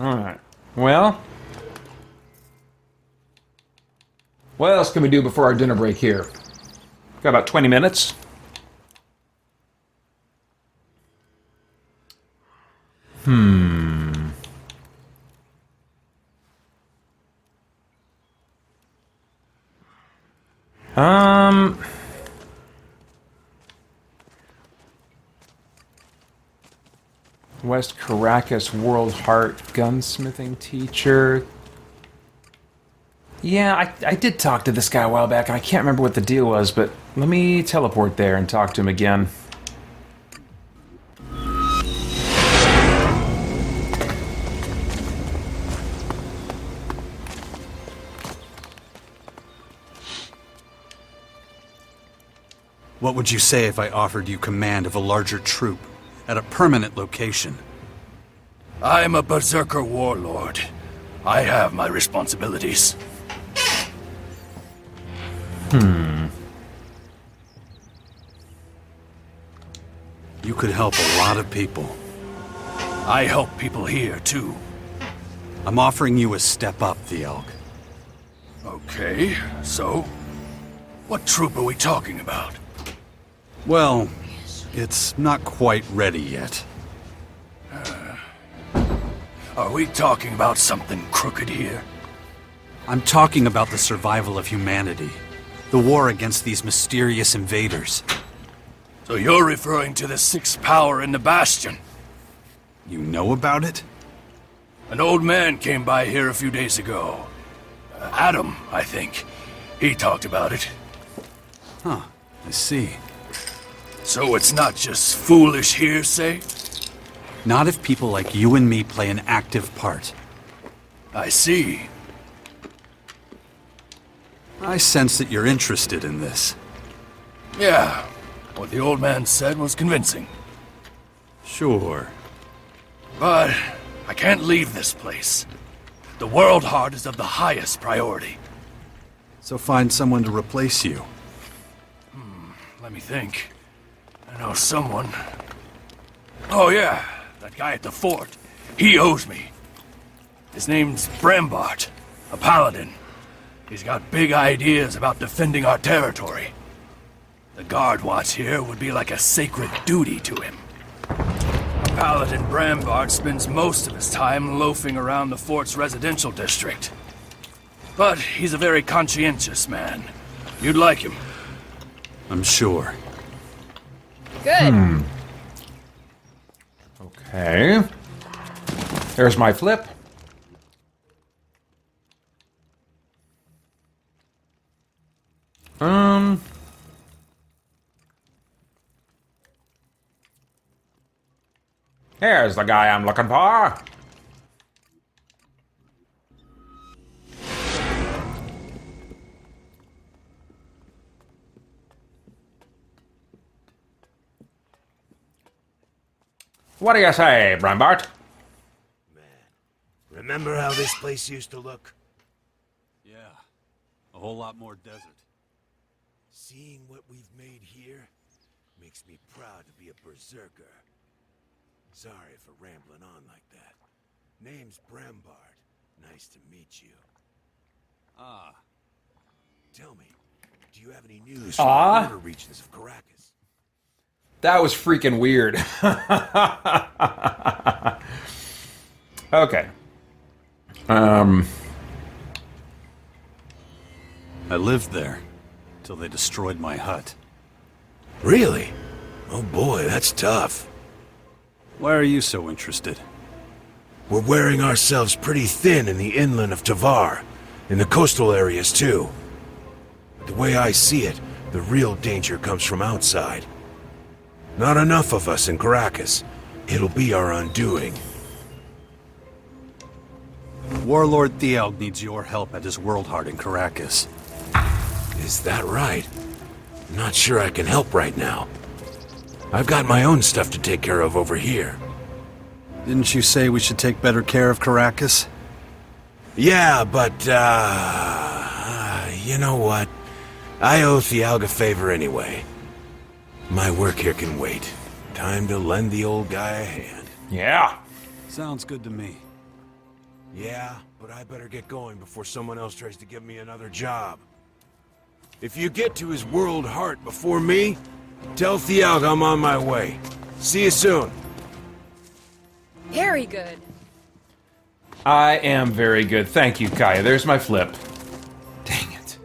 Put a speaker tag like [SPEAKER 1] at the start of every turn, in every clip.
[SPEAKER 1] Alright. Well, what else can we do before our dinner break here? Got about 20 minutes. Um... West Caracas World Heart gunsmithing teacher. Yeah, I did talk to this guy a while back, and I can't remember what the deal was, but let me teleport there and talk to him again.
[SPEAKER 2] What would you say if I offered you command of a larger troop at a permanent location?
[SPEAKER 3] I'm a berserker warlord. I have my responsibilities.
[SPEAKER 2] You could help a lot of people.
[SPEAKER 3] I help people here, too.
[SPEAKER 2] I'm offering you a step up, Thielg.
[SPEAKER 3] Okay, so? What troop are we talking about?
[SPEAKER 2] Well, it's not quite ready yet.
[SPEAKER 3] Are we talking about something crooked here?
[SPEAKER 2] I'm talking about the survival of humanity. The war against these mysterious invaders.
[SPEAKER 3] So you're referring to the sixth power in the Bastion?
[SPEAKER 2] You know about it?
[SPEAKER 3] An old man came by here a few days ago. Adam, I think. He talked about it.
[SPEAKER 2] Huh, I see.
[SPEAKER 3] So it's not just foolish hearsay?
[SPEAKER 2] Not if people like you and me play an active part.
[SPEAKER 3] I see.
[SPEAKER 2] I sense that you're interested in this.
[SPEAKER 3] Yeah, what the old man said was convincing.
[SPEAKER 2] Sure.
[SPEAKER 3] But I can't leave this place. The World Heart is of the highest priority.
[SPEAKER 2] So find someone to replace you.
[SPEAKER 3] Let me think. I know someone. Oh yeah, that guy at the fort. He owes me. His name's Brambart, a paladin. He's got big ideas about defending our territory. The guard watch here would be like a sacred duty to him. Paladin Brambart spends most of his time loafing around the fort's residential district. But he's a very conscientious man. You'd like him.
[SPEAKER 2] I'm sure.
[SPEAKER 4] Good.
[SPEAKER 1] Okay. There's my flip. Here's the guy I'm looking for. What do you say, Brambart?
[SPEAKER 5] Remember how this place used to look?
[SPEAKER 2] Yeah, a whole lot more desert.
[SPEAKER 5] Seeing what we've made here makes me proud to be a berserker. Sorry for rambling on like that. Name's Brambart. Nice to meet you.
[SPEAKER 2] Ah.
[SPEAKER 5] Tell me, do you have any news from the border regions of Caracas?
[SPEAKER 1] That was freaking weird. Okay.
[SPEAKER 2] I lived there, till they destroyed my hut.
[SPEAKER 5] Really? Oh boy, that's tough.
[SPEAKER 2] Why are you so interested?
[SPEAKER 5] We're wearing ourselves pretty thin in the inland of Tavar, in the coastal areas too. The way I see it, the real danger comes from outside. Not enough of us in Caracas. It'll be our undoing.
[SPEAKER 2] Warlord Thielg needs your help at his World Heart in Caracas.
[SPEAKER 5] Is that right? I'm not sure I can help right now. I've got my own stuff to take care of over here.
[SPEAKER 2] Didn't you say we should take better care of Caracas?
[SPEAKER 5] Yeah, but, you know what? I owe Thielg a favor anyway. My work here can wait. Time to lend the old guy a hand.
[SPEAKER 1] Yeah.
[SPEAKER 2] Sounds good to me.
[SPEAKER 5] Yeah, but I better get going before someone else tries to give me another job. If you get to his world heart before me, tell Thialg I'm on my way. See you soon.
[SPEAKER 4] Very good.
[SPEAKER 1] I am very good. Thank you, Kaya. There's my flip. Dang it.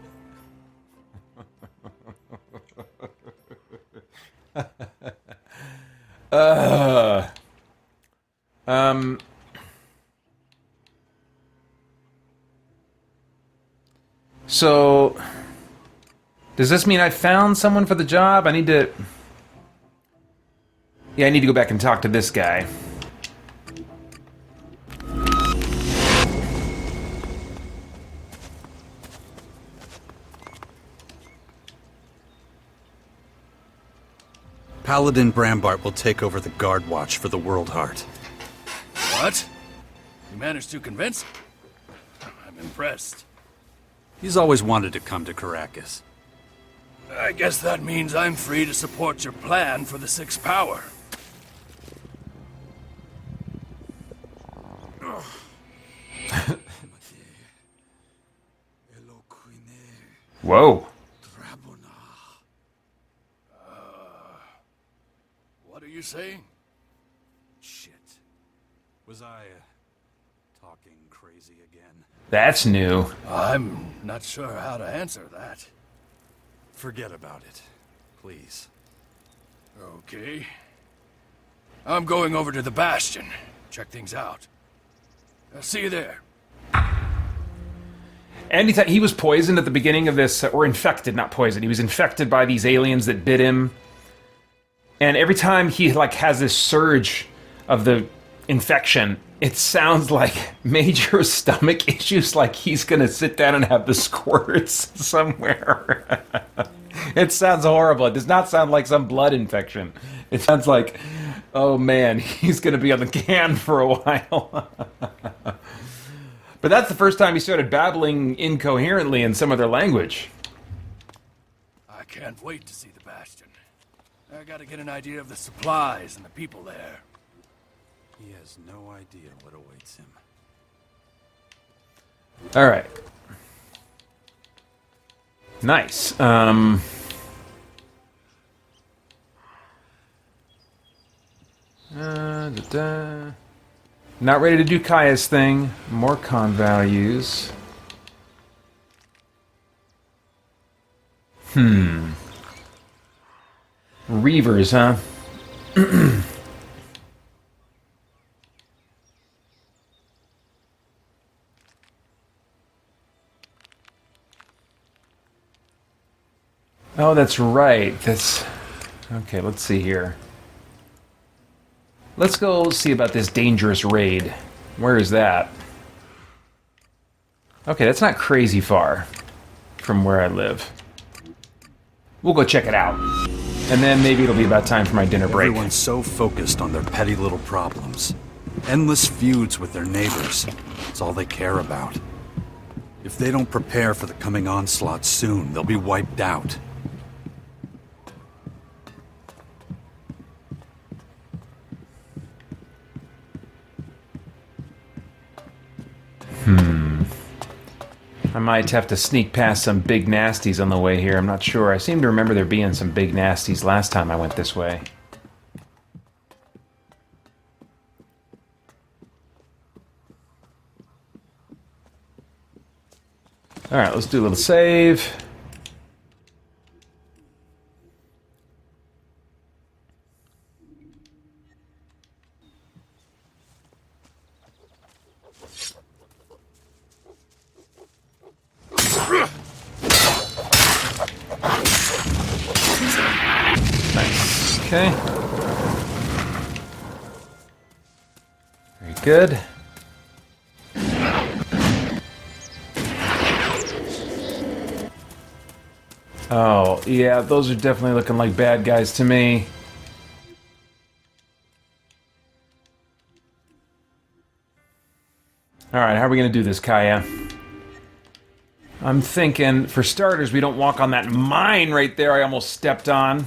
[SPEAKER 1] So, does this mean I found someone for the job? I need to... Yeah, I need to go back and talk to this guy.
[SPEAKER 2] Paladin Brambart will take over the guard watch for the World Heart.
[SPEAKER 3] What? You managed to convince him? I'm impressed.
[SPEAKER 2] He's always wanted to come to Caracas.
[SPEAKER 3] I guess that means I'm free to support your plan for the Sixth Power.
[SPEAKER 1] Whoa.
[SPEAKER 3] What are you saying?
[SPEAKER 2] Shit. Was I, talking crazy again?
[SPEAKER 1] That's new.
[SPEAKER 3] I'm not sure how to answer that.
[SPEAKER 2] Forget about it. Please.
[SPEAKER 3] Okay. I'm going over to the Bastion. Check things out. I'll see you there.
[SPEAKER 1] And he was poisoned at the beginning of this, or infected, not poisoned. He was infected by these aliens that bit him. And every time he, like, has this surge of the infection, it sounds like major stomach issues, like he's gonna sit down and have the squirts somewhere. It sounds horrible. It does not sound like some blood infection. It sounds like, oh man, he's gonna be on the can for a while. But that's the first time he started babbling incoherently in some other language.
[SPEAKER 3] I can't wait to see the Bastion. I gotta get an idea of the supplies and the people there.
[SPEAKER 2] He has no idea what awaits him.
[SPEAKER 1] All right. Nice. Not ready to do Kaya's thing. More con values. Reavers, huh? Oh, that's right. That's... Okay, let's see here. Let's go see about this dangerous raid. Where is that? Okay, that's not crazy far from where I live. We'll go check it out. And then maybe it'll be about time for my dinner break.
[SPEAKER 2] Everyone's so focused on their petty little problems. Endless feuds with their neighbors. It's all they care about. If they don't prepare for the coming onslaught soon, they'll be wiped out.
[SPEAKER 1] I might have to sneak past some big nasties on the way here. I'm not sure. I seem to remember there being some big nasties last time I went this way. Alright, let's do a little save. Nice. Okay. Very good. Oh, yeah, those are definitely looking like bad guys to me. Alright, how are we going to do this, Kaya? I'm thinking, for starters, we don't walk on that mine right there I almost stepped on.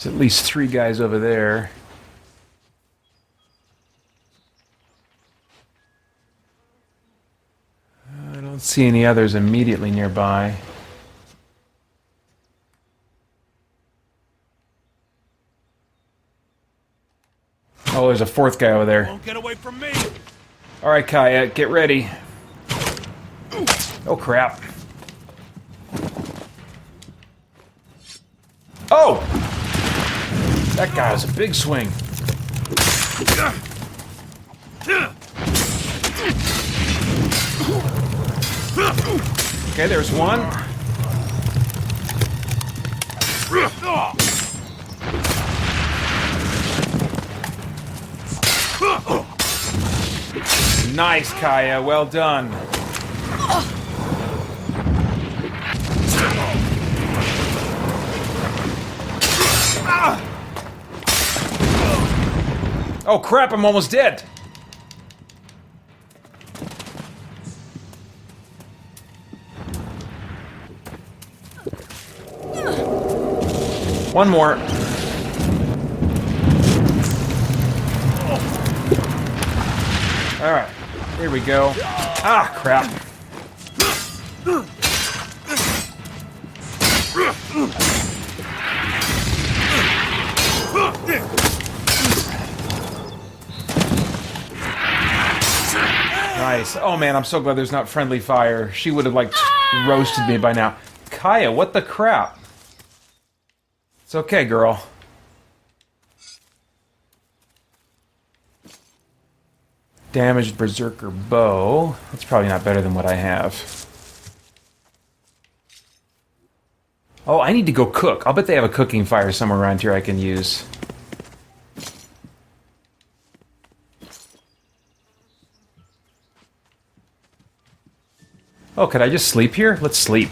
[SPEAKER 1] There's at least 3 guys over there. I don't see any others immediately nearby. Oh, there's a 4th guy over there.
[SPEAKER 3] Won't get away from me.
[SPEAKER 1] All right, Kaya, get ready. Oh, crap. Oh! That guy has a big swing. Okay, there's one. Nice, Kaya. Well done. Oh, crap, I'm almost dead. One more. All right, here we go. Ah, crap. Nice. Oh man, I'm so glad there's not friendly fire. She would have, like, roasted me by now. Kaya, what the crap? It's okay, girl. Damaged berserker bow. That's probably not better than what I have. Oh, I need to go cook. I'll bet they have a cooking fire somewhere around here I can use. Oh, could I just sleep here? Let's sleep.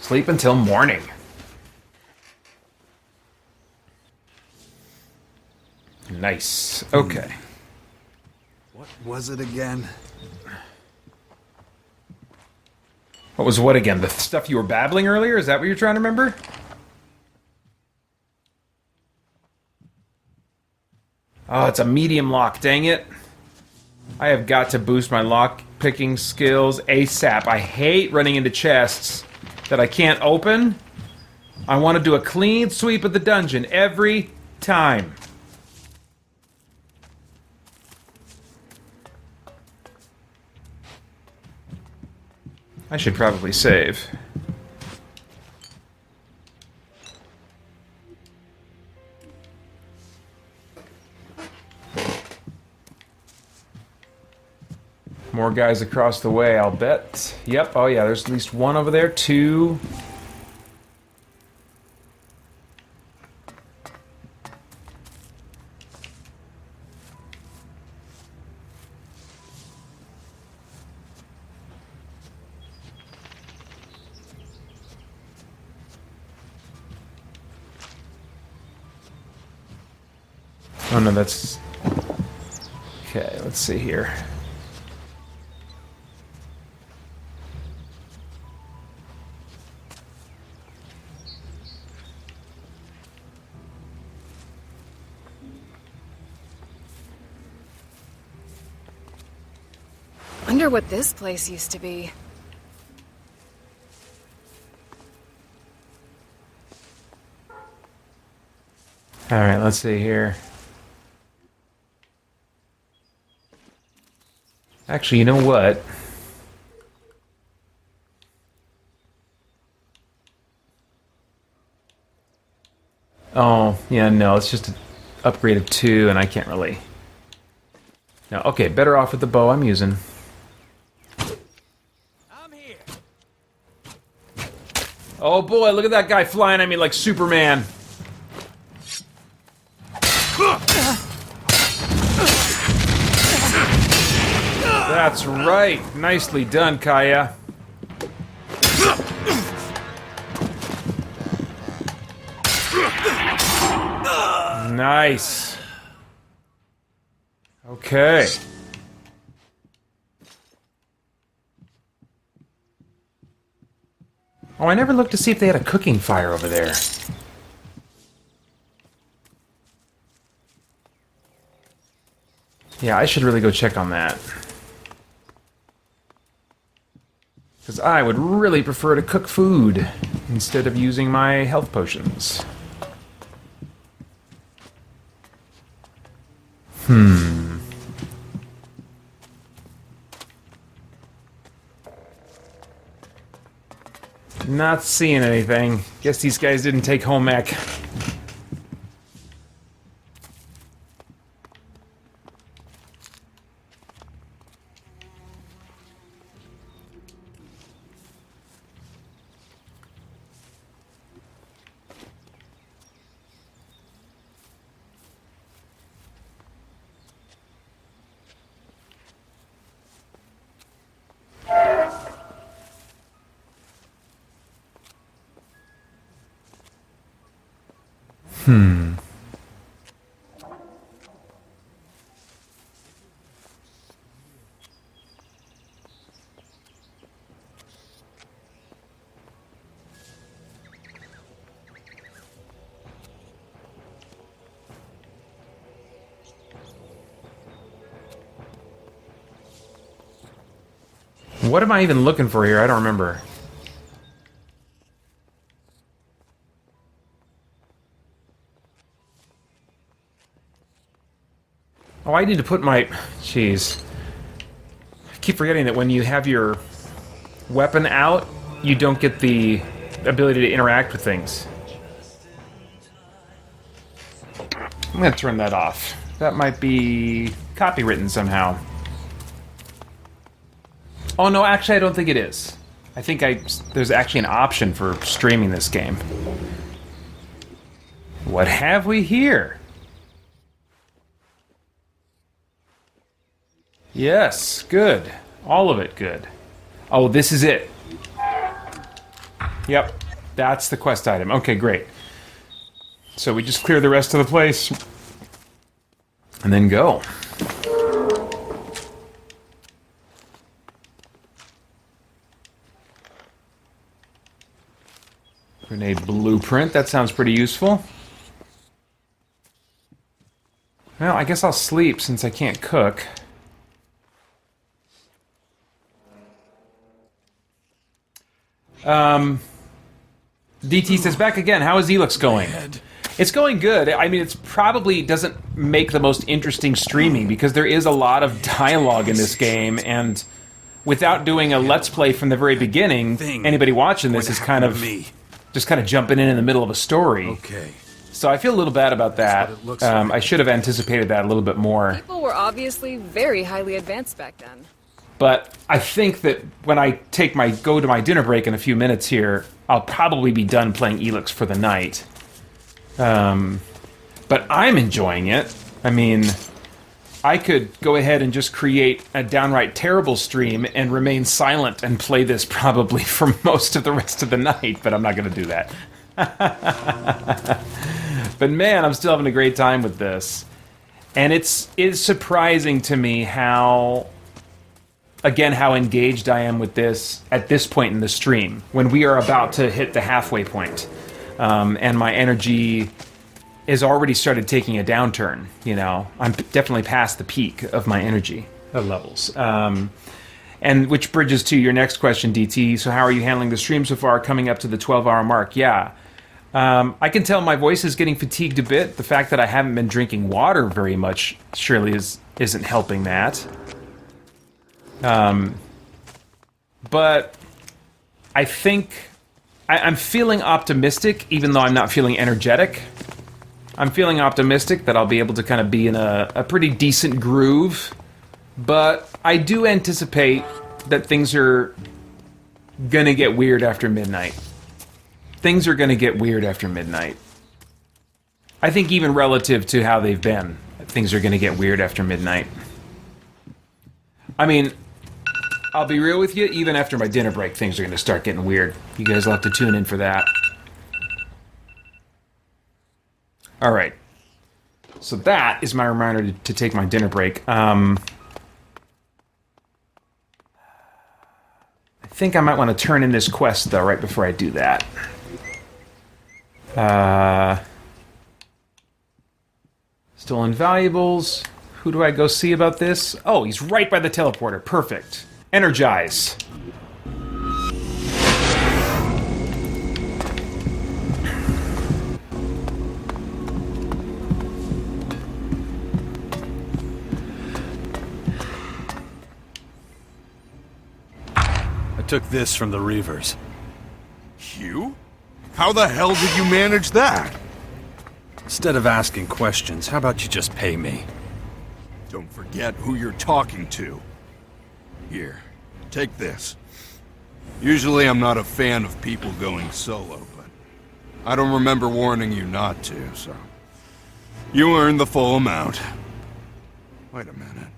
[SPEAKER 1] Sleep until morning. Nice. Okay.
[SPEAKER 2] What was it again?
[SPEAKER 1] What was what again? The stuff you were babbling earlier? Is that what you're trying to remember? Oh, it's a medium lock, dang it. I have got to boost my lock picking skills ASAP. I hate running into chests that I can't open. I want to do a clean sweep of the dungeon every time. I should probably save. More guys across the way, I'll bet. Yep, oh yeah, there's at least one over there, 2. Oh no, that's... Okay, let's see here.
[SPEAKER 4] Wonder what this place used to be.
[SPEAKER 1] Alright, let's see here. Actually, you know what? Oh, yeah, no, it's just an upgrade of 2, and I can't really... No, okay, better off with the bow I'm using.
[SPEAKER 3] I'm here.
[SPEAKER 1] Oh boy, look at that guy flying at me like Superman. That's right. Nicely done, Kaya. Nice. Okay. Oh, I never looked to see if they had a cooking fire over there. Yeah, I should really go check on that. Because I would really prefer to cook food instead of using my health potions. Not seeing anything. Guess these guys didn't take home ec. What am I even looking for here? I don't remember. Oh, I need to put my... Jeez. I keep forgetting that when you have your weapon out, you don't get the ability to interact with things. I'm going to turn that off. That might be copywritten somehow. Oh, no, actually, I don't think it is. I think there's actually an option for streaming this game. What have we here? Yes, good. All of it good. Oh, this is it. Yep, that's the quest item. Okay, great. So we just clear the rest of the place and then go. Grenade blueprint, that sounds pretty useful. Well, I guess I'll sleep since I can't cook. DT says, back again, how is Elex going? It's going good. I mean, it's probably doesn't make the most interesting streaming because there is a lot of dialogue in this game, and without doing a Let's Play from the very beginning, anybody watching this is kind of just kind of jumping in the middle of a story.
[SPEAKER 2] Okay.
[SPEAKER 1] So I feel a little bad about that.
[SPEAKER 2] Like.
[SPEAKER 1] I should have anticipated that a little bit more.
[SPEAKER 4] People were obviously very highly advanced back then.
[SPEAKER 1] But I think that when I go to my dinner break in a few minutes here, I'll probably be done playing Elex for the night. But I'm enjoying it. I mean, I could go ahead and just create a downright terrible stream and remain silent and play this probably for most of the rest of the night, but I'm not going to do that. But man, I'm still having a great time with this. And it's surprising to me how engaged I am with this at this point in the stream, when we are about to hit the halfway point. And my energy has already started taking a downturn, you know. I'm definitely past the peak of my energy levels. And which bridges to your next question, DT. So how are you handling the stream so far, coming up to the 12-hour mark? Yeah. I can tell my voice is getting fatigued a bit. The fact that I haven't been drinking water very much surely isn't helping that. But I think I'm feeling optimistic, even though I'm not feeling energetic. I'm feeling optimistic that I'll be able to kind of be in a pretty decent groove. But I do anticipate that things are gonna get weird after midnight. Things are gonna get weird after midnight. I think even relative to how they've been, things are gonna get weird after midnight. I mean, I'll be real with you, even after my dinner break, things are gonna start getting weird. You guys will have to tune in for that. Alright. So that is my reminder to take my dinner break. I think I might want to turn in this quest, though, right before I do that. Stolen valuables. Who do I go see about this? Oh, he's right by the teleporter. Perfect. Energize.
[SPEAKER 2] I took this from the Reavers.
[SPEAKER 6] You? How the hell did you manage that?
[SPEAKER 2] Instead of asking questions, how about you just pay me?
[SPEAKER 6] Don't forget who you're talking to. Here, take this. Usually I'm not a fan of people going solo, but I don't remember warning you not to, so... You earned the full amount. Wait a minute.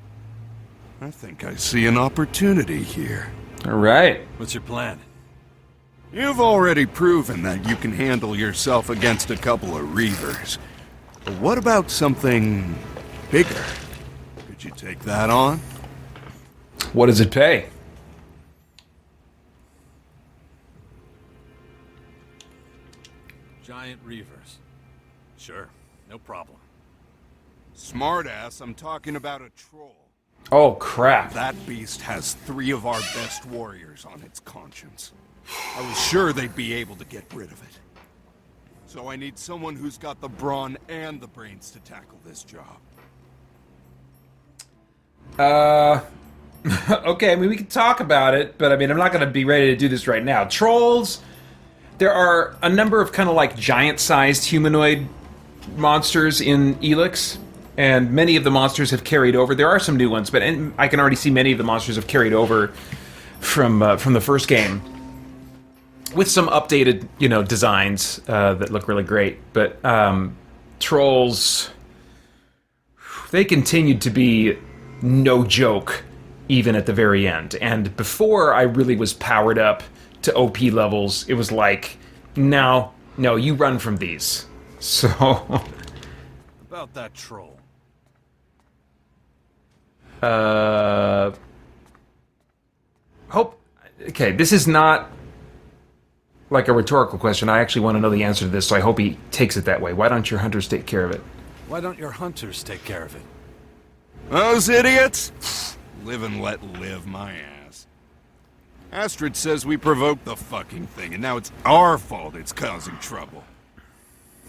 [SPEAKER 6] I think I see an opportunity here.
[SPEAKER 1] All right.
[SPEAKER 2] What's your plan?
[SPEAKER 6] You've already proven that you can handle yourself against a couple of Reavers. But what about something bigger? Could you take that on?
[SPEAKER 1] What does it pay?
[SPEAKER 2] Giant Reavers. Sure, no problem.
[SPEAKER 6] Smartass, I'm talking about a troll.
[SPEAKER 1] Oh, crap.
[SPEAKER 6] That beast has 3 of our best warriors on its conscience. I was sure they'd be able to get rid of it. So I need someone who's got the brawn and the brains to tackle this job.
[SPEAKER 1] Okay, I mean, we can talk about it, but I mean, I'm not going to be ready to do this right now. Trolls, there are a number of kind of like giant-sized humanoid monsters in Elex, and many of the monsters have carried over. There are some new ones, but I can already see many of the monsters have carried over from the first game, with some updated, designs that look really great. But trolls, they continued to be no joke, even at the very end. And before I really was powered up to OP levels, it was like, no, you run from these. So...
[SPEAKER 2] About that troll.
[SPEAKER 1] Okay, this is not like a rhetorical question. I actually want to know the answer to this, so I hope he takes it that way. Why don't your hunters take care of it?
[SPEAKER 2] Why don't your hunters take care of it?
[SPEAKER 6] Those idiots? Live and let live, my ass. Astrid says we provoked the fucking thing, and now it's our fault it's causing trouble.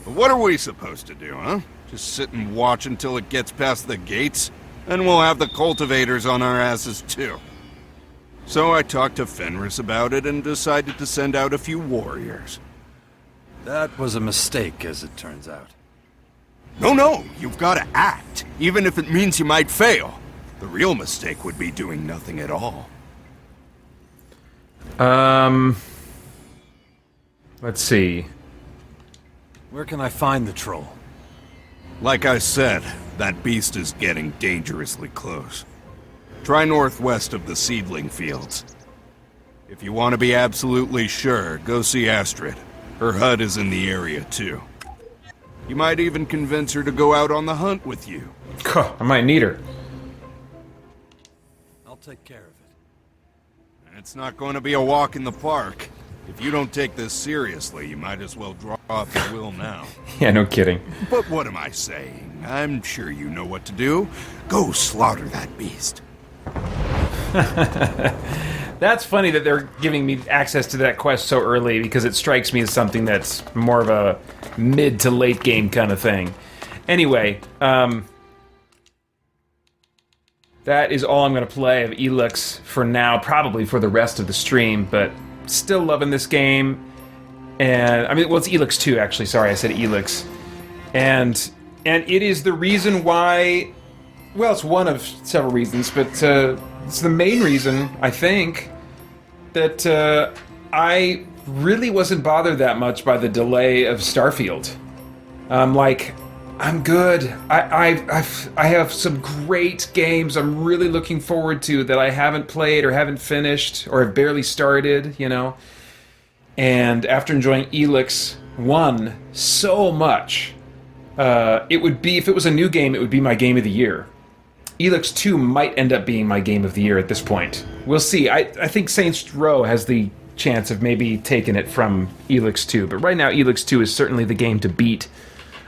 [SPEAKER 6] But what are we supposed to do, huh? Just sit and watch until it gets past the gates? Then we'll have the cultivators on our asses, too. So I talked to Fenris about it and decided to send out a few warriors.
[SPEAKER 2] That was a mistake, as it turns out.
[SPEAKER 6] No, you've got to act, even if it means you might fail. The real mistake would be doing nothing at all.
[SPEAKER 1] Let's see.
[SPEAKER 2] Where can I find the troll?
[SPEAKER 6] Like I said, that beast is getting dangerously close. Try northwest of the seedling fields. If you want to be absolutely sure, go see Astrid. Her hut is in the area, too. You might even convince her to go out on the hunt with you.
[SPEAKER 1] I might need her.
[SPEAKER 2] I'll take care of it.
[SPEAKER 6] It's not going to be a walk in the park. If you don't take this seriously, you might as well draw off your will now.
[SPEAKER 1] Yeah, no kidding.
[SPEAKER 6] But what am I saying? I'm sure you know what to do. Go slaughter that beast.
[SPEAKER 1] That's funny that they're giving me access to that quest so early, because it strikes me as something that's more of a mid to late game kind of thing. Anyway, that is all I'm going to play of Elex for now, probably for the rest of the stream, but still loving this game. And I mean, well, it's Elex 2 actually. Sorry, I said Elex. And it is the reason why, well, it's one of several reasons, but it's the main reason, I think, that I really wasn't bothered that much by the delay of Starfield. I'm good. I have some great games I'm really looking forward to that I haven't played or haven't finished or have barely started, And after enjoying Elex 1 so much, it would be, if it was a new game, it would be my game of the year. Elex 2 might end up being my game of the year at this point. We'll see. I think Saints Row has the chance of maybe taking it from Elex 2, but right now Elex 2 is certainly the game to beat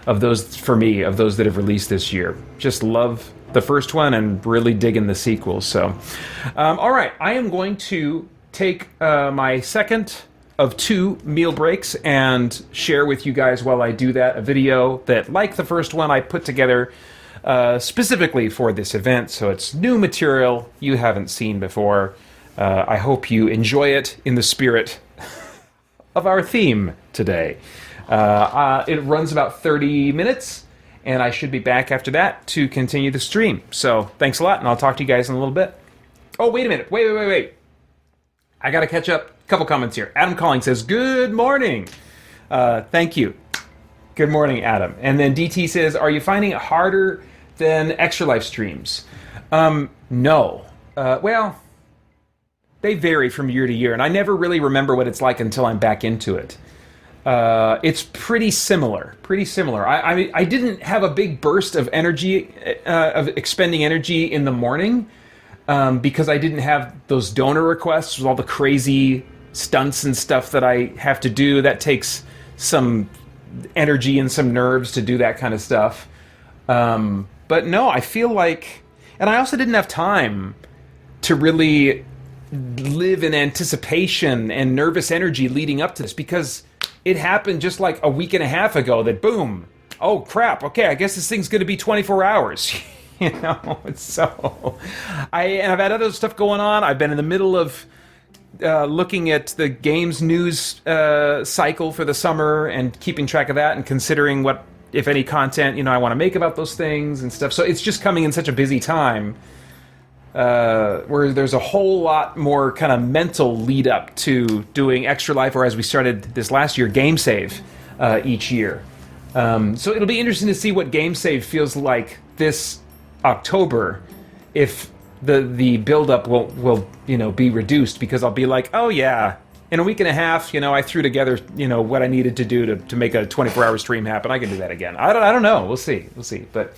[SPEAKER 1] of those, for me, of those that have released this year. Just love the first one and really digging the sequel. So, all right, I am going to take my second of 2 meal breaks and share with you guys while I do that a video that, like the first one, I put together specifically for this event. So it's new material you haven't seen before. I hope you enjoy it in the spirit of our theme today. It runs about 30 minutes, and I should be back after that to continue the stream. So thanks a lot, and I'll talk to you guys in a little bit. Oh, wait a minute. Wait. I got to catch up. A couple comments here. Adam Calling says, good morning. Thank you. Good morning, Adam. And then DT says, are you finding it harder than Extra Life streams? No. Well, they vary from year to year, and I never really remember what it's like until I'm back into it. It's pretty similar. I didn't have a big burst of energy, of expending energy in the morning, because I didn't have those donor requests with all the crazy stunts and stuff that I have to do. That takes some energy and some nerves to do that kind of stuff. But no, I feel like... And I also didn't have time to really live in anticipation and nervous energy leading up to this, because it happened just like a week and a half ago that boom, oh crap, okay, I guess this thing's going to be 24 hours. You know, so I've had other stuff going on. I've been in the middle of looking at the games news cycle for the summer and keeping track of that and considering what, if any, content, I want to make about those things and stuff. So it's just coming in such a busy time where there's a whole lot more kind of mental lead up to doing Extra Life, or as we started this last year, Game Save each year. So it'll be interesting to see what Game Save feels like this October, if the build-up will be reduced, because I'll be like, oh yeah, in a week and a half, I threw together what I needed to do to make a 24-hour stream happen. I can do that again. I don't know. We'll see. But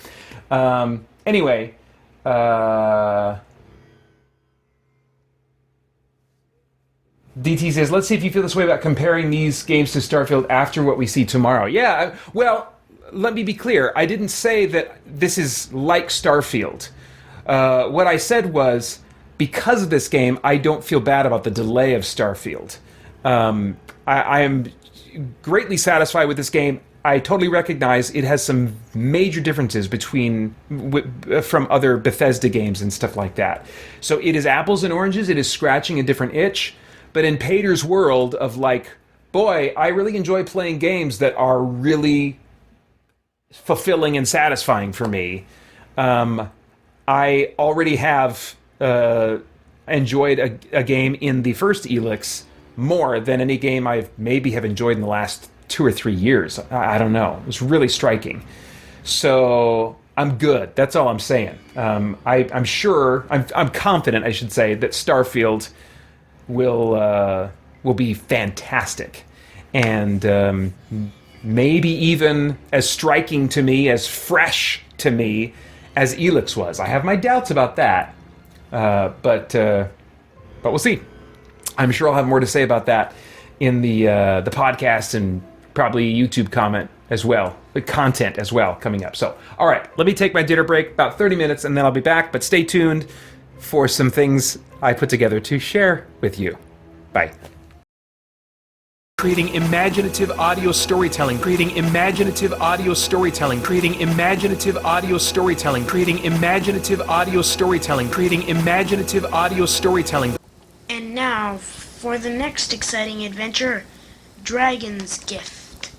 [SPEAKER 1] anyway, DT says, let's see if you feel this way about comparing these games to Starfield after what we see tomorrow. Yeah, well, let me be clear. I didn't say that this is like Starfield. What I said was, because of this game, I don't feel bad about the delay of Starfield. I am greatly satisfied with this game. I totally recognize it has some major differences from other Bethesda games and stuff like that. So it is apples and oranges. It is scratching a different itch. But in Paeter's world of like, boy, I really enjoy playing games that are really fulfilling and satisfying for me. I already have enjoyed a game in the first Elex more than any game I maybe have enjoyed in the last 2 or 3 years. I don't know. It was really striking. So I'm good. That's all I'm saying. I'm confident, I should say, that Starfield will be fantastic, and maybe even as striking to me, as fresh to me as Elex was. I have my doubts about that, but we'll see. I'm sure I'll have more to say about that in the podcast and probably YouTube content as well coming up. So, all right, let me take my dinner break, about 30 minutes, and then I'll be back. But stay tuned for some things I put together to share with you. Bye. Creating imaginative audio storytelling, creating imaginative audio storytelling, creating imaginative audio storytelling, creating imaginative audio storytelling, creating imaginative audio storytelling.
[SPEAKER 7] And now, for the next exciting adventure, Dragon's Gift.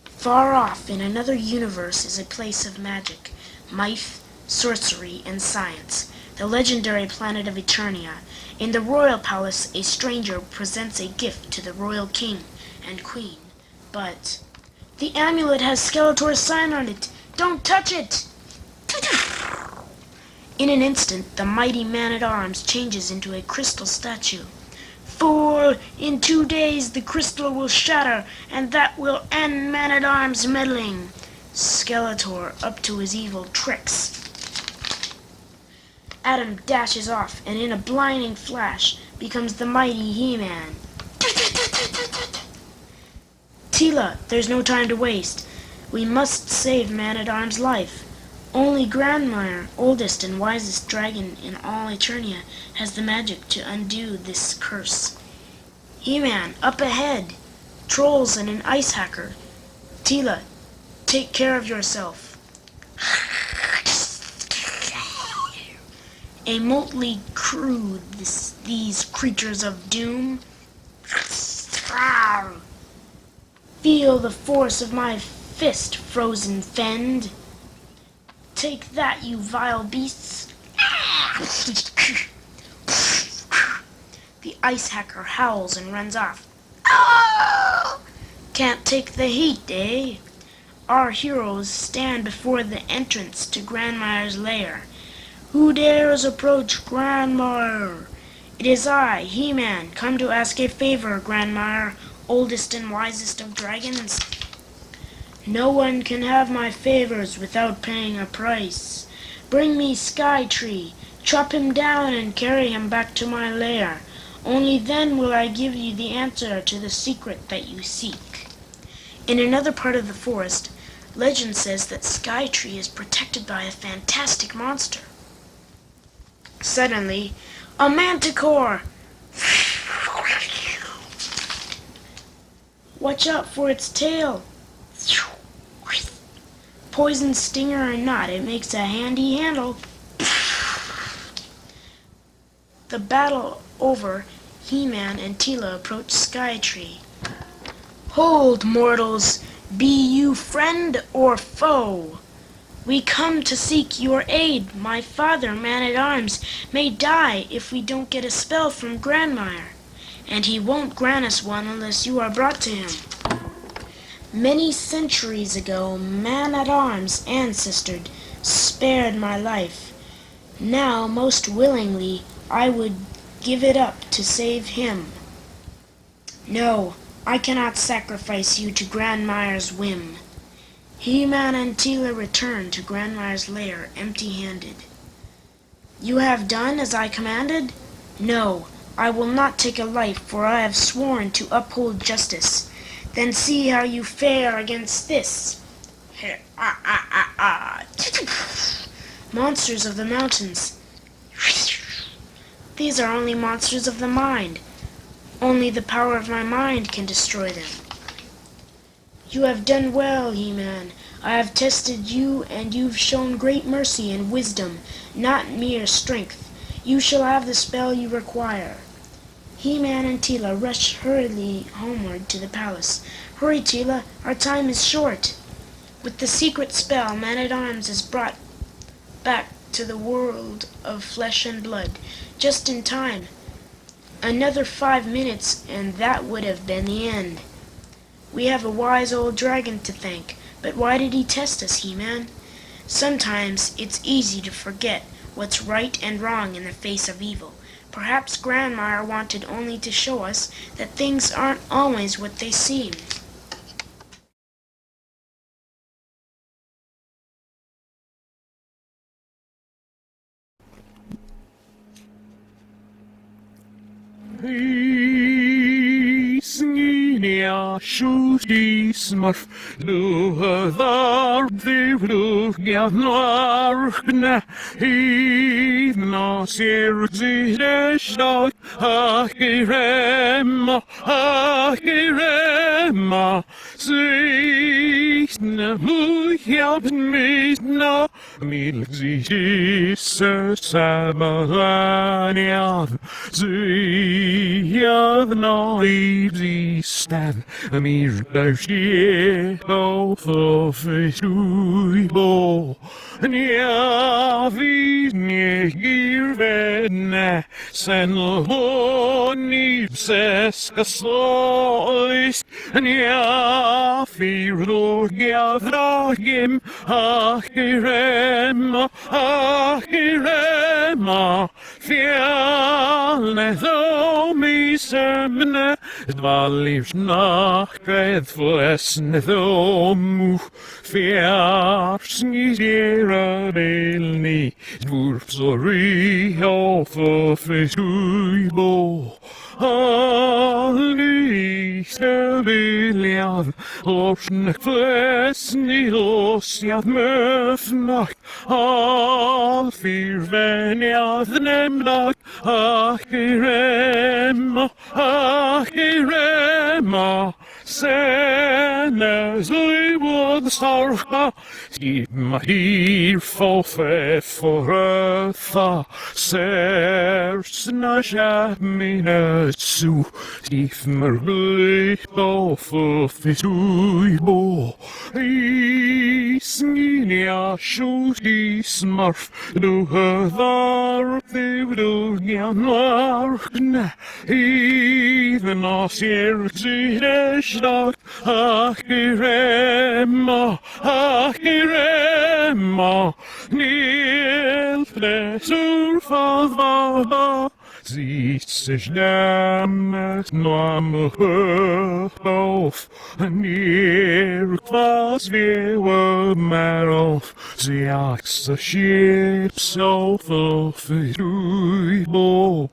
[SPEAKER 7] Far off in another universe is a place of magic, might, sorcery, and science, the legendary planet of Eternia. In the royal palace, a stranger presents a gift to the royal king and queen. But the amulet has Skeletor's sign on it. Don't touch it! In an instant, the mighty man-at-arms changes into a crystal statue. For in 2 days the crystal will shatter, and that will end man-at-arms meddling. Skeletor up to his evil tricks. Adam dashes off, and in a blinding flash becomes the mighty He-Man. Tila, there's no time to waste. We must save Man-at-Arm's life. Only Grandmire, oldest and wisest dragon in all Eternia, has the magic to undo this curse. He-Man, up ahead! Trolls and an ice hacker. Tila, take care of yourself. A motley crew, these creatures of doom. Feel the force of my fist, frozen fend. Take that, you vile beasts. The ice hacker howls and runs off. Can't take the heat, eh? Our heroes stand before the entrance to Grandmire's lair. Who dares approach Grandmire? It is I, He-Man, come to ask a favor, Grandmire, oldest and wisest of dragons. No one can have my favors without paying a price. Bring me Skytree, chop him down and carry him back to my lair. Only then will I give you the answer to the secret that you seek. In another part of the forest, legend says that Skytree is protected by a fantastic monster. Suddenly, a manticore! Watch out for its tail! Poison stinger or not, it makes a handy handle. The battle over, He-Man and Tila approach Skytree. Hold, mortals! Be you friend or foe? We come to seek your aid. My father, Man-at-Arms, may die if we don't get a spell from Grandmire, and he won't grant us one unless you are brought to him. Many centuries ago, Man-at-Arms ancestor spared my life. Now, most willingly, I would give it up to save him. No, I cannot sacrifice you to Grandmire's whim. He-Man and Tila return to Grandmire's lair empty-handed. You have done as I commanded? No, I will not take a life, for I have sworn to uphold justice. Then see how you fare against this. Monsters of the mountains. These are only monsters of the mind. Only the power of my mind can destroy them. You have done well, He-Man. I have tested you, and you've shown great mercy and wisdom, not mere strength. You shall have the spell you require. He-Man and Tila rush hurriedly homeward to the palace. Hurry, Tila, our time is short. With the secret spell, Man-at-Arms is brought back to the world of flesh and blood, just in time. Another 5 minutes, and that would have been the end. We have a wise old dragon to thank, but why did he test us, He-Man? Sometimes it's easy to forget what's right and wrong in the face of evil. Perhaps Grandmire wanted only to show us that things aren't always what they seem.
[SPEAKER 3] Sninia shúti smurf luðar þiflug gjarnarkna hýðna sér zýrestad hakirema sýtna múhjabn mitna milgzýsir sabalanjad zýjadna Stad mir bashie of fituibo nia vi girvena sen honi seskasois nia firlo gavragim akirema fjallne thomi semne dvalivs nachkred flesne thomu fjarsnidera belni dvurpsori alfafetuibo Allister biljad, lorsnek flesni losjad möfnacht,
[SPEAKER 8] Firveniath nemnak, achirema, senes libod sarcha, hier fofe fortha, sersna jamine su, tief merglich bofe fituibo, Gnignis smurf, du hövar du gjanarkne, even as hier zidestak, achirema, nilfne surfadvada, ziet zich namens nam hof, neer kwas weer maar of, ze axt de schip zo veel verdoeibo.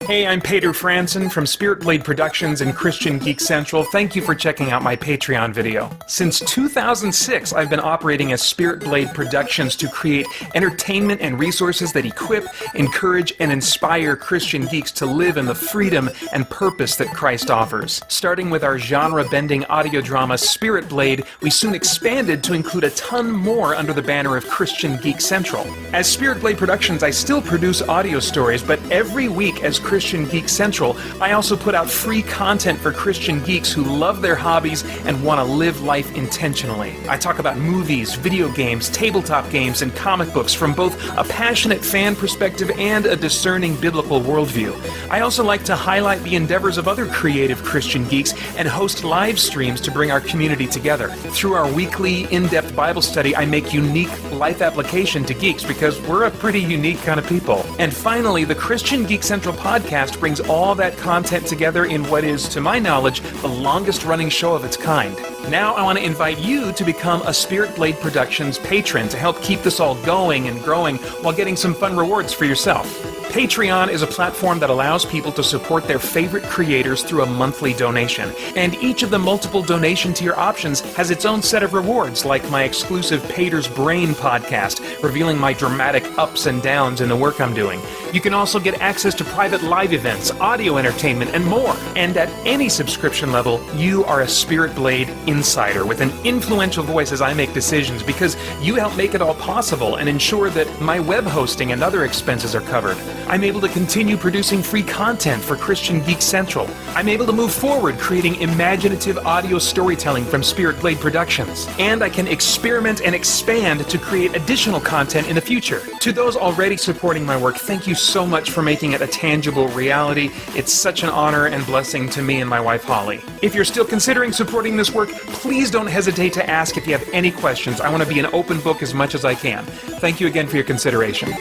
[SPEAKER 1] Hey, I'm Paeter Franson from Spirit Blade Productions and Christian Geek Central. Thank you for checking out my Patreon video. Since 2006, I've been operating as Spirit Blade Productions to create entertainment and resources that equip, encourage, and inspire Christian geeks to live in the freedom and purpose that Christ offers. Starting with our genre-bending audio drama Spirit Blade, we soon expanded to include a ton more under the banner of Christian Geek Central. As Spirit Blade Productions, I still produce audio stories, but every week as Christian Geek Central, I also put out free content for Christian geeks who love their hobbies and want to live life intentionally. I talk about movies, video games, tabletop games, and comic books from both a passionate fan perspective and a discerning biblical worldview. I also like to highlight the endeavors of other creative Christian geeks and host live streams to bring our community together. Through our weekly in-depth Bible study, I make unique life application to geeks because we're a pretty unique kind of people. And finally, the Christian Geek Central podcast brings all that content together in what is, to my knowledge, the longest running show of its kind. Now I want to invite you to become a Spirit Blade Productions patron to help keep this all going and growing while getting some fun rewards for yourself. Patreon is a platform that allows people to support their favorite creators through a monthly donation, and each of the multiple donation tier options has its own set of rewards, like my exclusive Paeter's Brain podcast, revealing my dramatic ups and downs in the work I'm doing. You can also get access to private live events, audio entertainment, and more. And at any subscription level, you are a Spirit Blade insider with an influential voice as I make decisions, because you help make it all possible and ensure that my web hosting and other expenses are covered. I'm able to continue producing free content for Christian Geek Central. I'm able to move forward creating imaginative audio storytelling from Spirit Blade Productions. And I can experiment and expand to create additional content in the future. To those already supporting my work, thank you so much for making it a tangible reality. It's such an honor and blessing to me and my wife Holly. If you're still considering supporting this work, please don't hesitate to ask if you have any questions. I want to be an open book as much as I can. Thank you again for your consideration.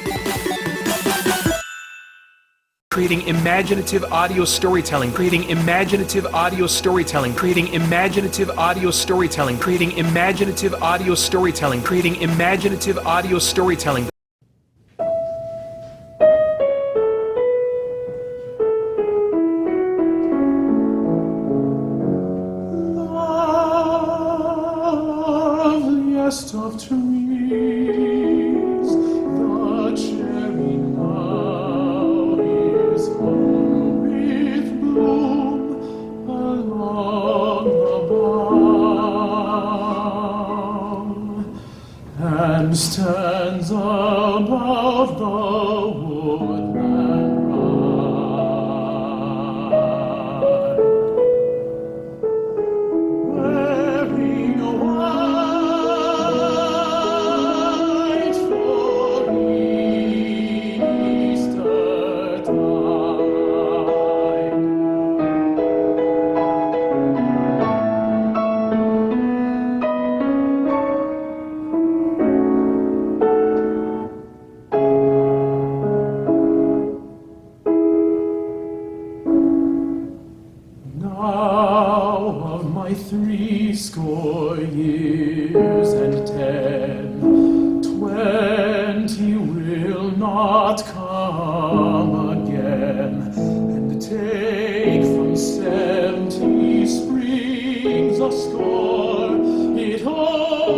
[SPEAKER 1] Creating imaginative audio storytelling, creating imaginative audio storytelling, creating imaginative audio storytelling, creating imaginative audio storytelling, creating imaginative audio storytelling.
[SPEAKER 8] Loveliest of trees, the cherry now is hung with bloom along the bough, and stands above the woodland ride, wearing a white for Eastertide. Now of my 60 years and 10, 20 will not come again, and take from 70 springs a score, it all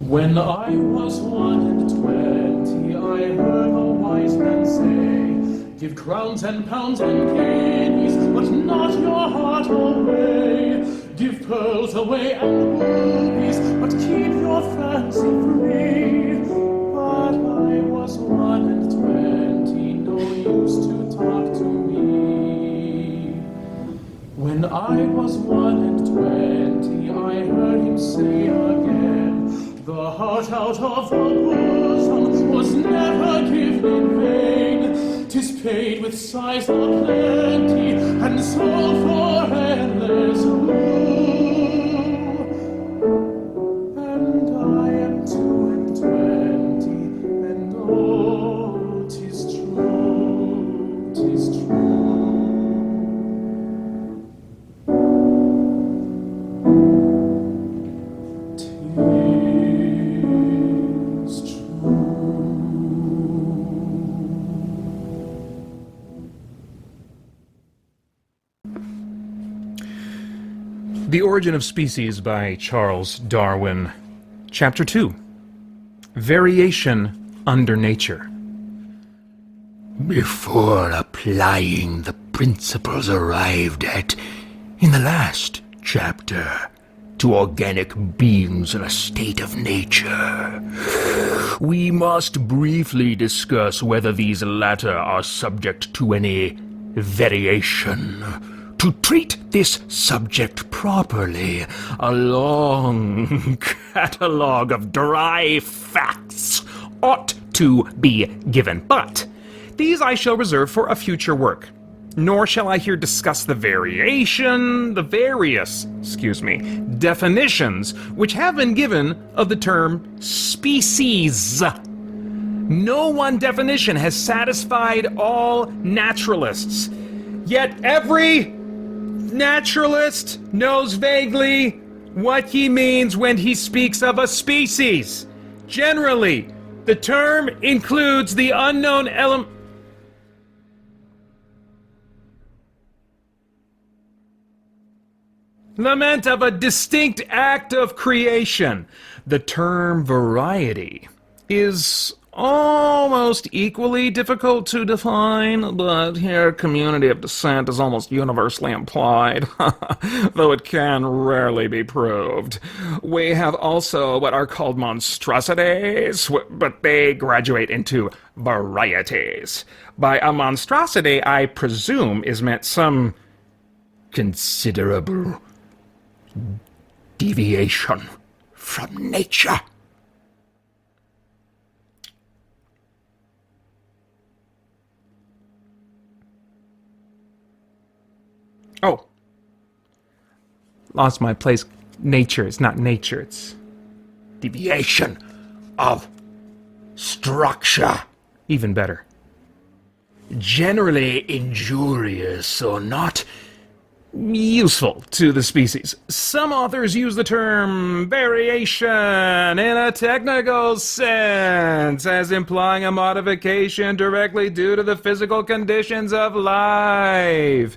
[SPEAKER 8] When I was 21, I heard a wise man say, give crowns and pounds and guineas, but not your heart away. Give pearls away and rubies, but keep your fancy free. But I was 21, no use to talk to me. When I was 21, I heard him say again, the heart out of the bosom was never given in vain. 'Tis paid with sighs of plenty and sold for endless rue. And I am 22, and oh, 'tis true, 'tis true.
[SPEAKER 1] The Origin of Species by Charles Darwin. Chapter 2. Variation under Nature.
[SPEAKER 9] Before applying the principles arrived at in the last chapter to organic beings in a state of nature, we must briefly discuss whether these latter are subject to any variation. To treat this subject properly, a long catalogue of dry facts ought to be given, but these I shall reserve for a future work. Nor shall I here discuss the various definitions which have been given of the term species. No one definition has satisfied all naturalists, yet every naturalist knows vaguely what he means when he speaks of a species. Generally, the term includes the unknown element. Lament of a distinct act of creation. The term variety is almost equally difficult to define, but here community of descent is almost universally implied, though it can rarely be proved. We have also what are called monstrosities, but they graduate into varieties. By a monstrosity, I presume is meant some considerable deviation from nature. Oh, lost my place. Nature. It's not nature, it's Deviation of structure.
[SPEAKER 1] even better.
[SPEAKER 9] Generally injurious or not
[SPEAKER 1] Useful to the species. Some authors use the term variation in a technical sense, as implying a modification directly due to the physical conditions of life.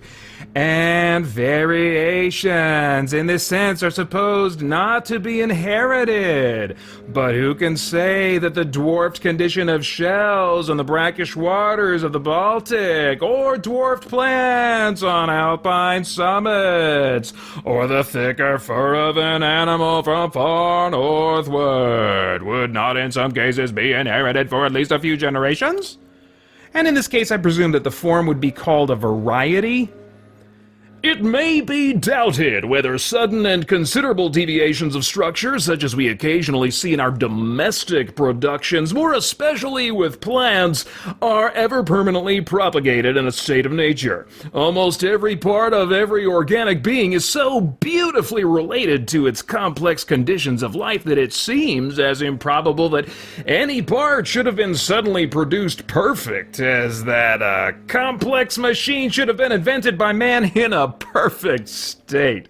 [SPEAKER 1] And variations in this sense are supposed not to be inherited. But who can say that the dwarfed condition of shells on the brackish waters of the Baltic, or dwarfed plants on alpine summits, or the thicker fur of an animal from far northward would not in some cases be inherited for at least a few generations? And in this case, I presume that the form would be called a variety. It may be doubted whether sudden and considerable deviations of structure, such as we occasionally see in our domestic productions, more especially with plants, are ever permanently propagated in a state of nature. Almost every part of every organic being is so beautifully related to its complex conditions of life that it seems as improbable that any part should have been suddenly produced perfect as that a complex machine should have been invented by man in a perfect state.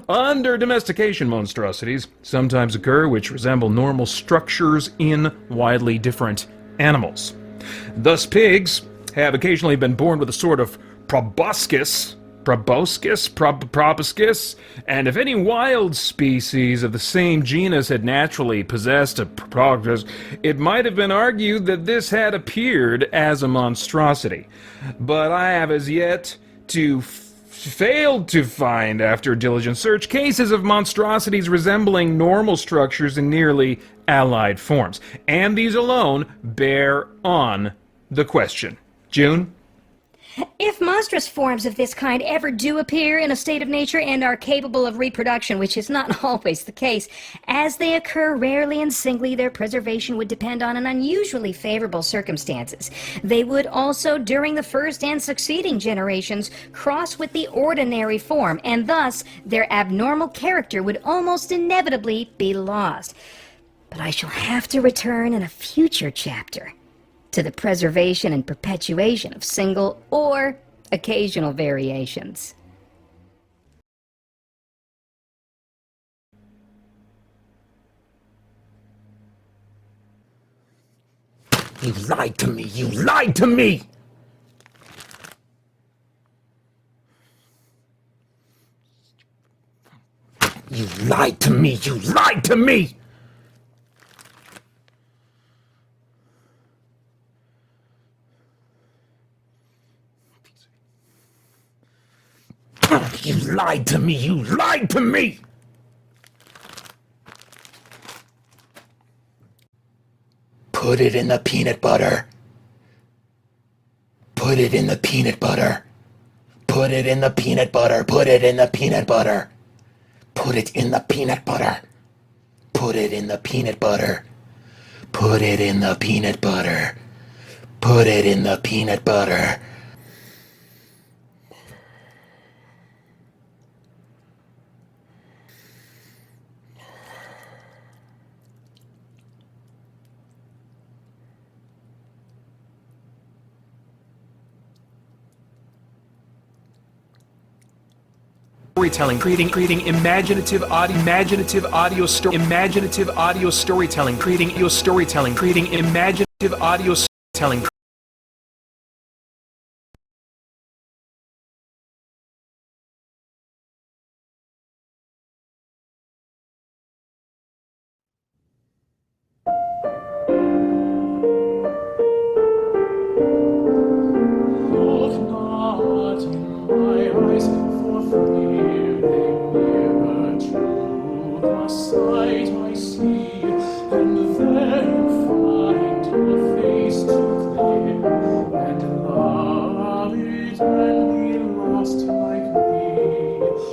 [SPEAKER 1] Under domestication, monstrosities sometimes occur which resemble normal structures in widely different animals. Thus, pigs have occasionally been born with a sort of proboscis proboscis, and if any wild species of the same genus had naturally possessed a proboscis, it might have been argued that this had appeared as a monstrosity. But I have as yet to failed to find, after diligent search, cases of monstrosities resembling normal structures in nearly allied forms. And these alone bear on the question. June?
[SPEAKER 10] If monstrous forms of this kind ever do appear in a state of nature and are capable of reproduction, which is not always the case, as they occur rarely and singly, their preservation would depend on an unusually favorable circumstances. They would also, during the first and succeeding generations, cross with the ordinary form, and thus their abnormal character would almost inevitably be lost. But I shall have to return in a future chapter to the preservation and perpetuation of single or occasional variations.
[SPEAKER 9] You lied to me! You lied to me! You lied to me! You lied to me! You lied to me! You lied to me! Put it in the peanut butter. Put it in the peanut butter. Put it in the peanut butter. Put it in the peanut butter. Put it in the peanut butter. Put it in the peanut butter. Put it in the peanut butter. Put it in the peanut butter.
[SPEAKER 1] Storytelling, creating imaginative audio storytelling, creating imaginative audio storytelling.
[SPEAKER 8] Look not in my eyes, for fear they mirror true the sight I see, and there you find your face too clear, and love it and be lost like me.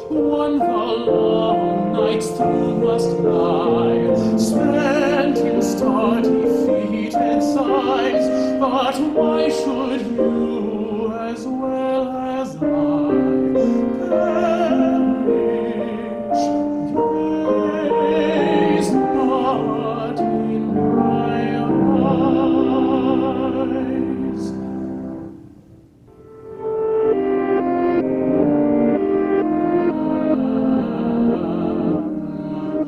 [SPEAKER 8] One the long nights through must lie, spent in star-defeated sighs, but why should you, as well as I, perish? Gaze not in my eyes.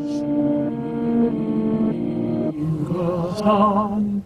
[SPEAKER 8] She goes on.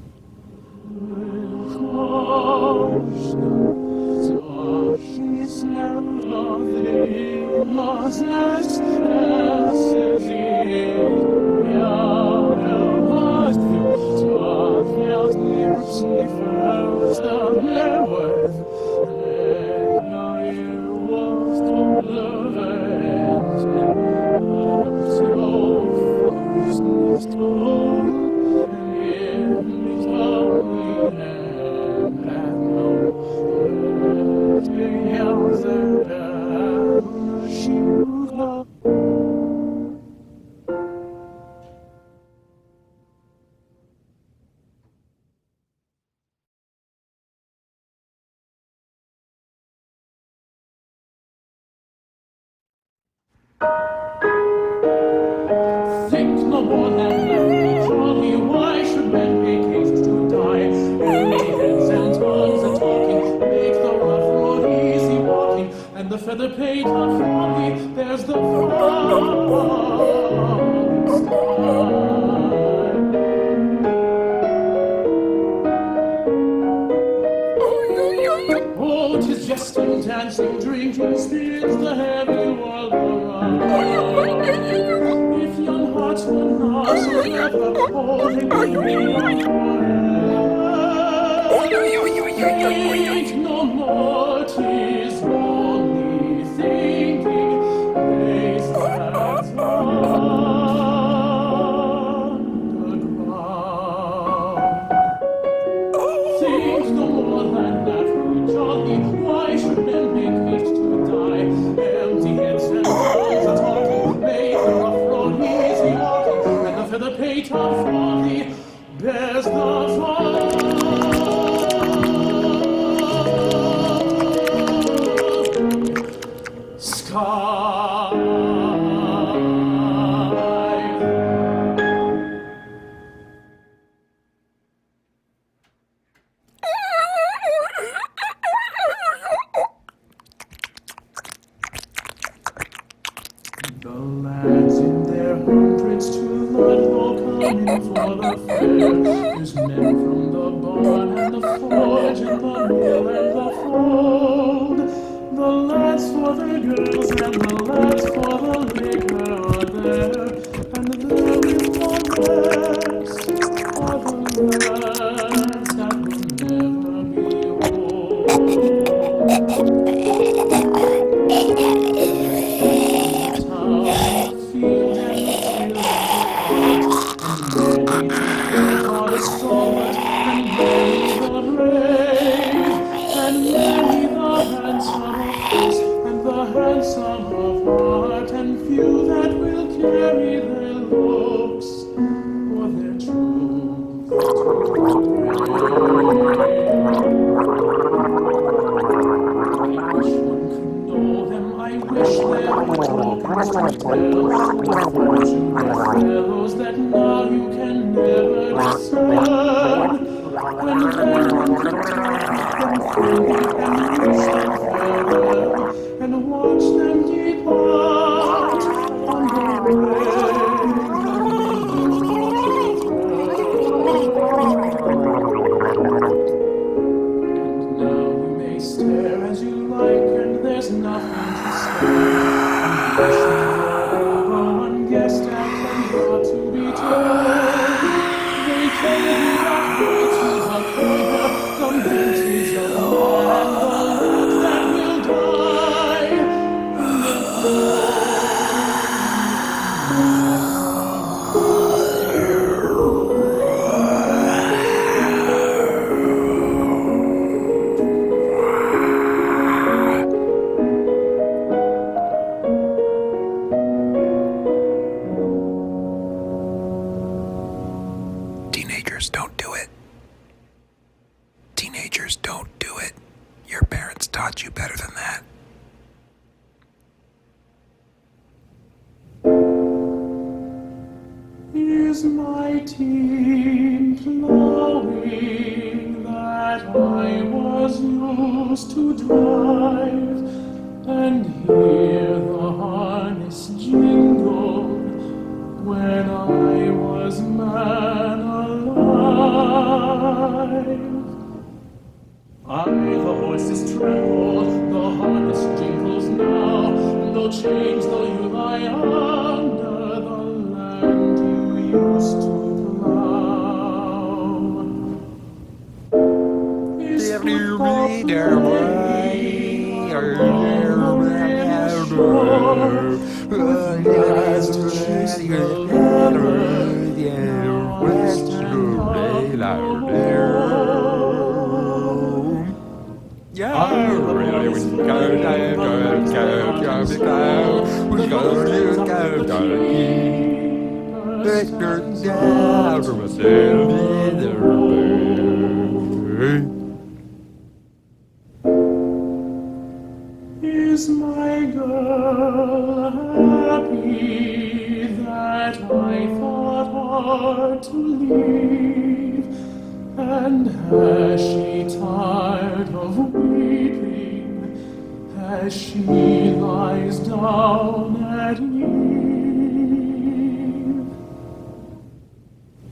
[SPEAKER 8] Think no more than that. Surely why should men be caged to die? Only heads and tongues are talking, make the rough road easy walking, and the feather Paeter folly, there's the falling sky. Oh, 'tis jesting, dancing, drinking, spinning. Oh, they will be yours forever. Think no more, 'tis only thinking. Place hands on the ground. Think no more than that we jolly. Why should men make haste to die? Empty heads and tongues are talking. Make the rough road easy walking, and the feather Paeter for thee bears the fall. Sky. The lads in their hundreds to Ludlow come in for the fair. There's men from the barn and the forge and the mill and the fold. The lads for the girls and the lads for the liquor are there. And there with the rest are the lads that will never be old. Field and the field and many are the stalwart and many the brave and many the handsome of face and the handsome of heart and few that will carry their looks or their truth to I wish one could know them. I wish there were tokens to tell the fortunate fellows that now you can never discern. And then one could talk them freely and wish them farewell and watch them depart on the Now you may stare as you like, and there's nothing to say. One guest and not to be told. They tell you that words to the fire, the vintage of man, the love that will die.
[SPEAKER 9] Teenagers, don't do it. Teenagers, don't do it. Your parents taught you better than that.
[SPEAKER 8] Is my team plowing that I was used to drive, and hear the harness jingle when I was man alive. The horses tremble, the harness jingles now, no change though you lie under the land you used to plow. Is football playing on shore, with eyes to chase the ladder, now I stand alone. I always fly Is my girl happy that I thought hard to leave? And has she tired of weeping as she lies down at eve?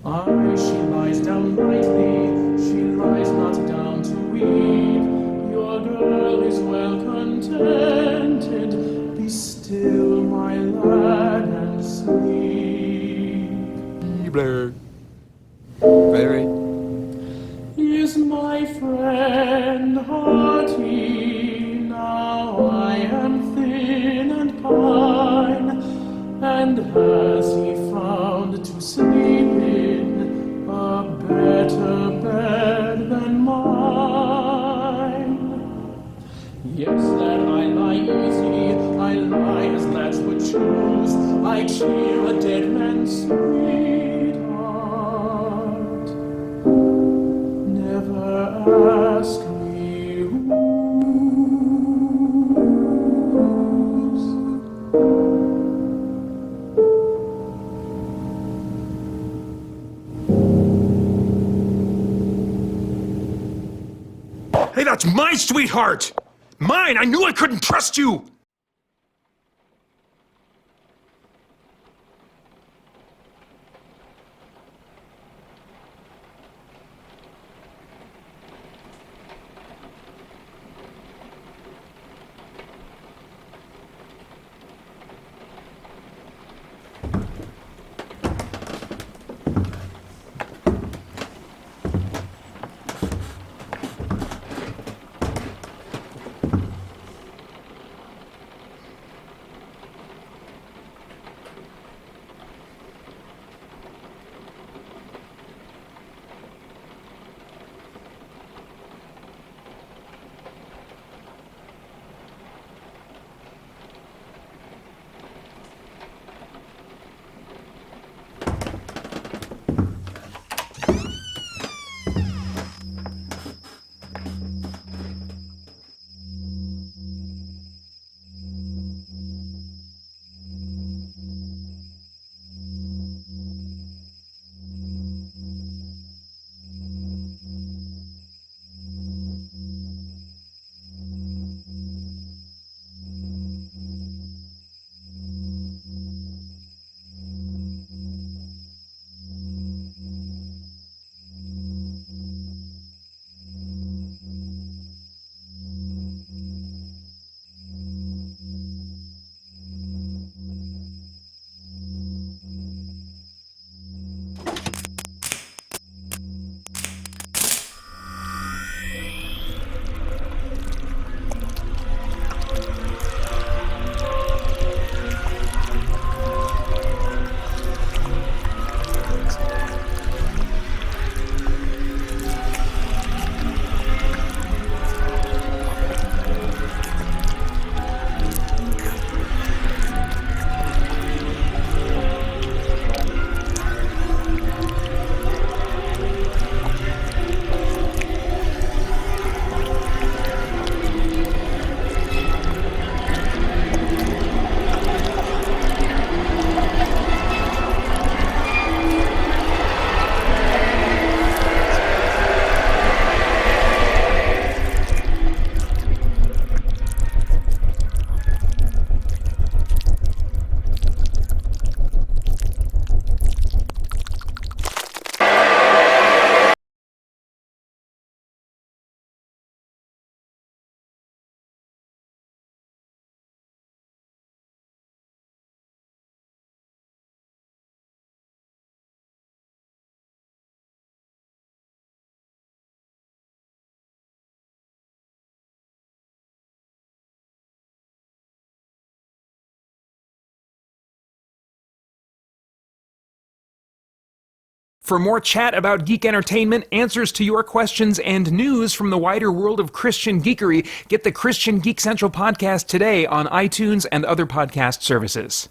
[SPEAKER 8] Aye, she lies down lightly, she lies not down to weep. Your girl is well contented, be still, my lad, and sleep. and hearty. Now I am thin and pine, and has he found to sleep in a better bed than mine? Yes, lad, I lie easy, I lie as lads would choose. I cheer a dead man's sweetheart. Never ask me whose.
[SPEAKER 9] Hey, that's my sweetheart! Mine! I knew I couldn't trust you!
[SPEAKER 1] For more chat about geek entertainment, answers to your questions, and news from the wider world of Christian geekery, get the Christian Geek Central podcast today on iTunes and other podcast services.